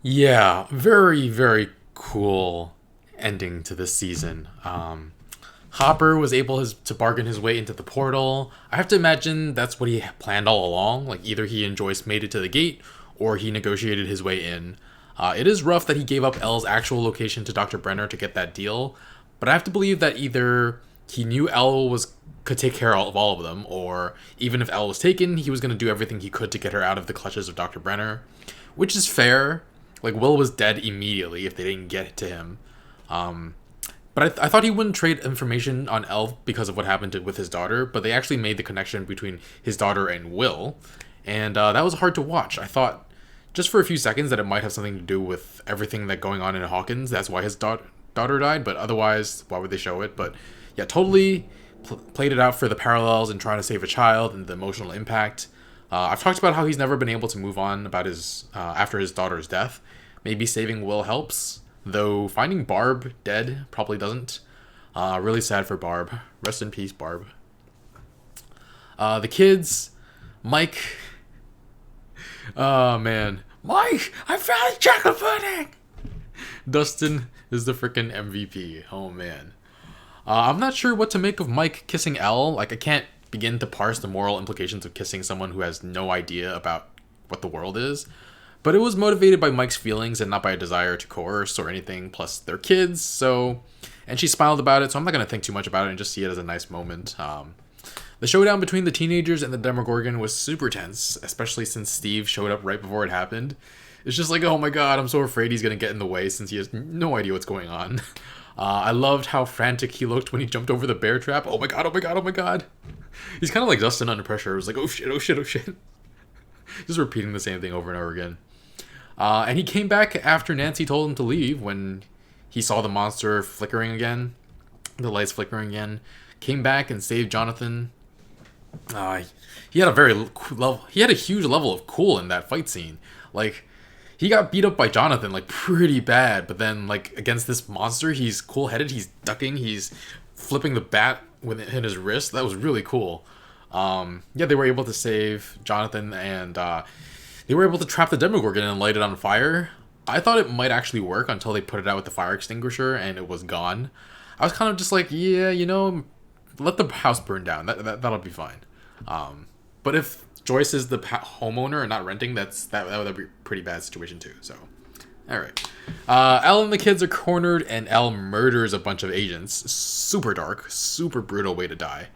Yeah, very, very cool ending to this season. Hopper was able to bargain his way into the portal. I have to imagine that's what he planned all along. Like, either he and Joyce made it to the gate, or he negotiated his way in. It is rough that he gave up Elle's actual location to Dr. Brenner to get that deal, but I have to believe that either he knew Elle could take care of all of them, or even if Elle was taken, he was going to do everything he could to get her out of the clutches of Dr. Brenner, which is fair. Like, Will was dead immediately if they didn't get to him. But I thought he wouldn't trade information on Elle because of what happened with his daughter, but they actually made the connection between his daughter and Will, and that was hard to watch. I thought just for a few seconds that it might have something to do with everything that going on in Hawkins. That's why his daughter died, but otherwise, why would they show it? But yeah, totally played it out for the parallels and trying to save a child and the emotional impact. I've talked about how he's never been able to move on about his after his daughter's death. Maybe saving Will helps, though finding Barb dead probably doesn't. Really sad for Barb. Rest in peace, Barb. The kids, Mike. Oh man, Mike! I found a chocolate pudding. Dustin is the freaking MVP. Oh man. I'm not sure what to make of Mike kissing Elle. Like, I can't begin to parse the moral implications of kissing someone who has no idea about what the world is. But it was motivated by Mike's feelings and not by a desire to coerce or anything. Plus, they're kids, so. And she smiled about it, so I'm not going to think too much about it and just see it as a nice moment. The showdown between the teenagers and the Demogorgon was super tense, especially since Steve showed up right before it happened. It's just like, oh my god, I'm so afraid he's going to get in the way since he has no idea what's going on. I loved how frantic he looked when he jumped over the bear trap. Oh my god, oh my god, oh my god. He's kind of like Dustin under pressure. It was like, oh shit, oh shit, oh shit. Just repeating the same thing over and over again. And he came back after Nancy told him to leave when he saw the monster flickering again, the lights flickering again. Came back and saved Jonathan. He had he had a huge level of cool in that fight scene. Like, he got beat up by Jonathan like pretty bad, but then like against this monster, he's cool-headed. He's ducking. He's flipping the bat in his wrist. That was really cool. Yeah, they were able to save Jonathan, and they were able to trap the Demogorgon and light it on fire. I thought it might actually work until they put it out with the fire extinguisher and it was gone. I was kind of just like, yeah, let the house burn down. That'll be fine. But if Joyce is the homeowner and not renting, that would be a pretty bad situation too. So, all right. Elle and the kids are cornered, and Elle murders a bunch of agents. Super dark, super brutal way to die.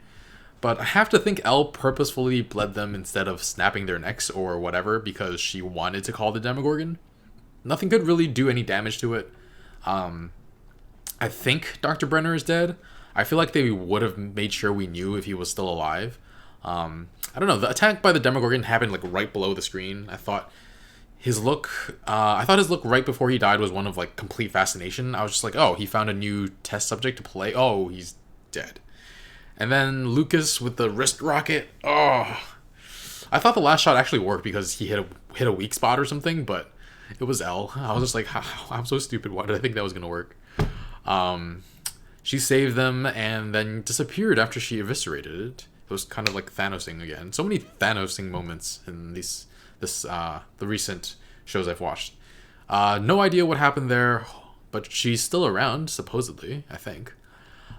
But I have to think Elle purposefully bled them instead of snapping their necks or whatever because she wanted to call the Demogorgon. Nothing could really do any damage to it. I think Dr. Brenner is dead. I feel like they would have made sure we knew if he was still alive. I don't know. The attack by the Demogorgon happened like right below the screen. I thought his look right before he died was one of like complete fascination. I was just like, oh, he found a new test subject to play. Oh, he's dead. And then Lucas with the wrist rocket. Oh, I thought the last shot actually worked because he hit a weak spot or something, but it was Elle. I was just like, I'm so stupid. Why did I think that was gonna work? She saved them and then disappeared after she eviscerated it. It was kind of like Thanosing again. So many Thanosing moments in the recent shows I've watched. No idea what happened there, but she's still around, supposedly, I think.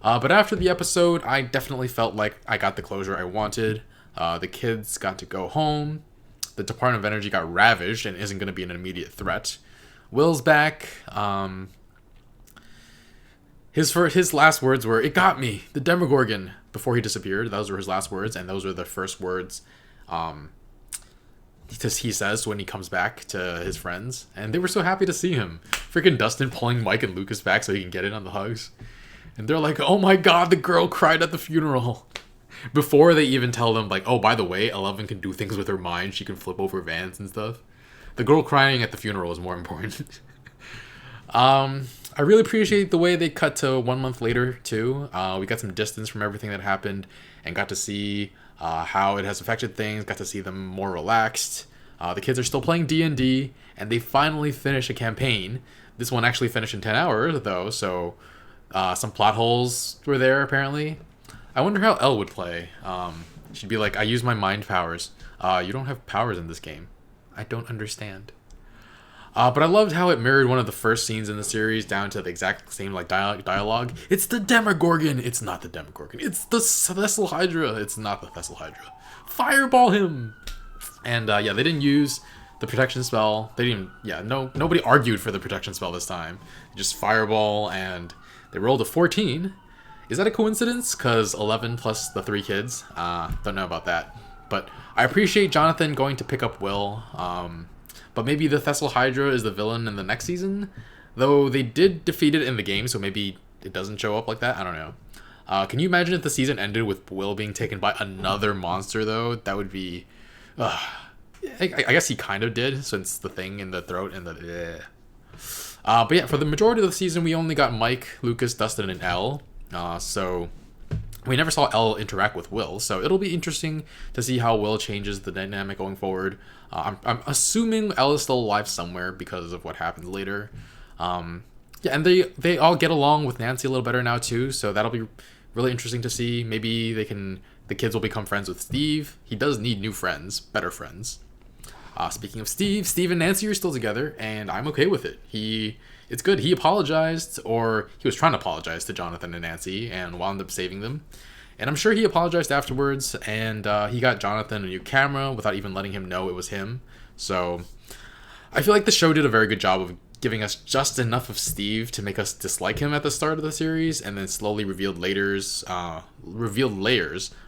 But after the episode, I definitely felt like I got the closure I wanted. The kids got to go home. The Department of Energy got ravaged and isn't going to be an immediate threat. Will's back. His last words were, "It got me, the Demogorgon," before he disappeared. Those were his last words, and those were the first words he says when he comes back to his friends. And they were so happy to see him. Freaking Dustin pulling Mike and Lucas back so he can get in on the hugs. And they're like, oh my god, the girl cried at the funeral. Before they even tell them, like, oh, by the way, Eleven can do things with her mind. She can flip over vans and stuff. The girl crying at the funeral is more important. I really appreciate the way they cut to 1 month later, too. We got some distance from everything that happened and got to see how it has affected things, got to see them more relaxed. The kids are still playing D&D, and they finally finish a campaign. This one actually finished in 10 hours, though, so some plot holes were there, apparently. I wonder how Elle would play. She'd be like, I use my mind powers. You don't have powers in this game. I don't understand. But I loved how it mirrored one of the first scenes in the series down to the exact same like dialogue. It's the Demogorgon. It's not the Demogorgon. It's the Thessal Hydra. It's not the Thessal Hydra. Fireball him. And yeah, they didn't use the protection spell. They didn't. Yeah, nobody argued for the protection spell this time. Just fireball, and they rolled a 14. Is that a coincidence? Because 11 plus the 3 kids. Don't know about that. But I appreciate Jonathan going to pick up Will. But maybe the Thessal Hydra is the villain in the next season. Though they did defeat it in the game, so maybe it doesn't show up like that. I don't know. Can you imagine if the season ended with Will being taken by another monster, though? That would be... I guess he kind of did, since the thing in the throat and the... But yeah, for the majority of the season, we only got Mike, Lucas, Dustin, and Elle. So we never saw Elle interact with Will, so it'll be interesting to see how Will changes the dynamic going forward. I'm assuming Elle is still alive somewhere because of what happens later. Yeah, and they all get along with Nancy a little better now too, so that'll be really interesting to see. Maybe the kids will become friends with Steve. He does need new friends, better friends. Speaking of Steve and Nancy are still together, and I'm okay with it. It's good. He apologized, or he was trying to apologize to Jonathan and Nancy, and wound up saving them. And I'm sure he apologized afterwards, and he got Jonathan a new camera without even letting him know it was him. So I feel like the show did a very good job of giving us just enough of Steve to make us dislike him at the start of the series, and then slowly revealed layers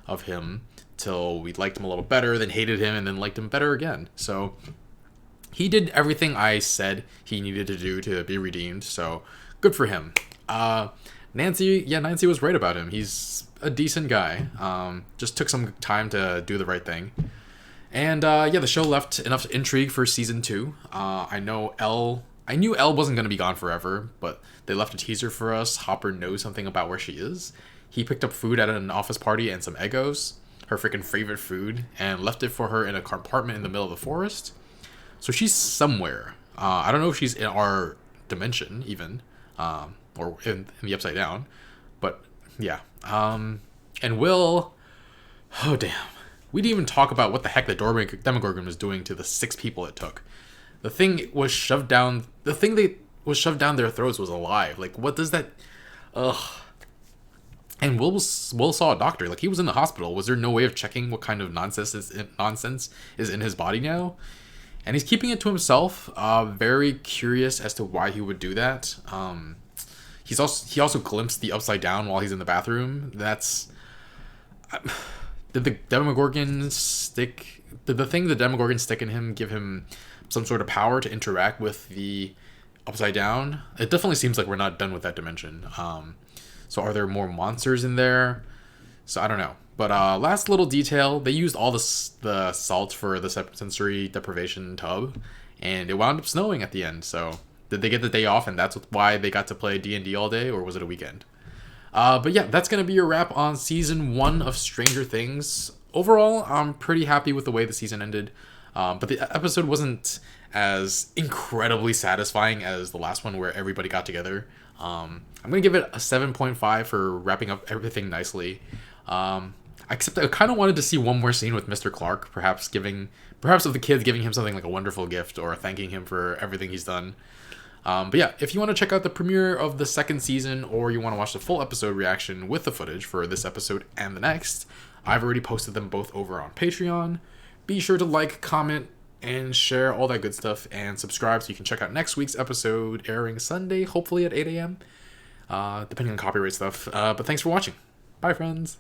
of him till we liked him a little better, then hated him, and then liked him better again. So he did everything I said he needed to do to be redeemed, so good for him. Nancy was right about him. He's a decent guy. Just took some time to do the right thing. And yeah, the show left enough intrigue for season 2. I knew Elle wasn't going to be gone forever, but they left a teaser for us. Hopper knows something about where she is. He picked up food at an office party and some Eggos, her freaking favorite food, and left it for her in a compartment in the middle of the forest. So she's somewhere. I don't know if she's in our dimension even, or in the Upside Down, but yeah. And Will, oh damn, we didn't even talk about what the heck the Demogorgon was doing to the 6 people it took. The thing that was shoved down their throats was alive. Like, what does that? Ugh. And Will saw a doctor. Like, he was in the hospital. Was there no way of checking what kind of nonsense is in his body now? And he's keeping it to himself. Very curious as to why he would do that. He also glimpsed the Upside Down while he's in the bathroom. Did the Demogorgon stick? Did the thing the Demogorgon stick in him give him some sort of power to interact with the Upside Down? It definitely seems like we're not done with that dimension. So are there more monsters in there? So I don't know. But last little detail, they used all the salt for the sensory deprivation tub, and it wound up snowing at the end. So did they get the day off, and that's why they got to play D&D all day, or was it a weekend? But yeah, that's going to be a wrap on Season 1 of Stranger Things. Overall, I'm pretty happy with the way the season ended. But the episode wasn't as incredibly satisfying as the last one where everybody got together. I'm going to give it a 7.5 for wrapping up everything nicely. Except I kind of wanted to see one more scene with Mr. Clark, perhaps of the kids giving him something like a wonderful gift or thanking him for everything he's done. But yeah, if you want to check out the premiere of the second season, or you want to watch the full episode reaction with the footage for this episode and the next, I've already posted them both over on Patreon. Be sure to like, comment, and share all that good stuff, and subscribe so you can check out next week's episode airing Sunday, hopefully at 8 a.m., depending on copyright stuff. But thanks for watching. Bye, friends.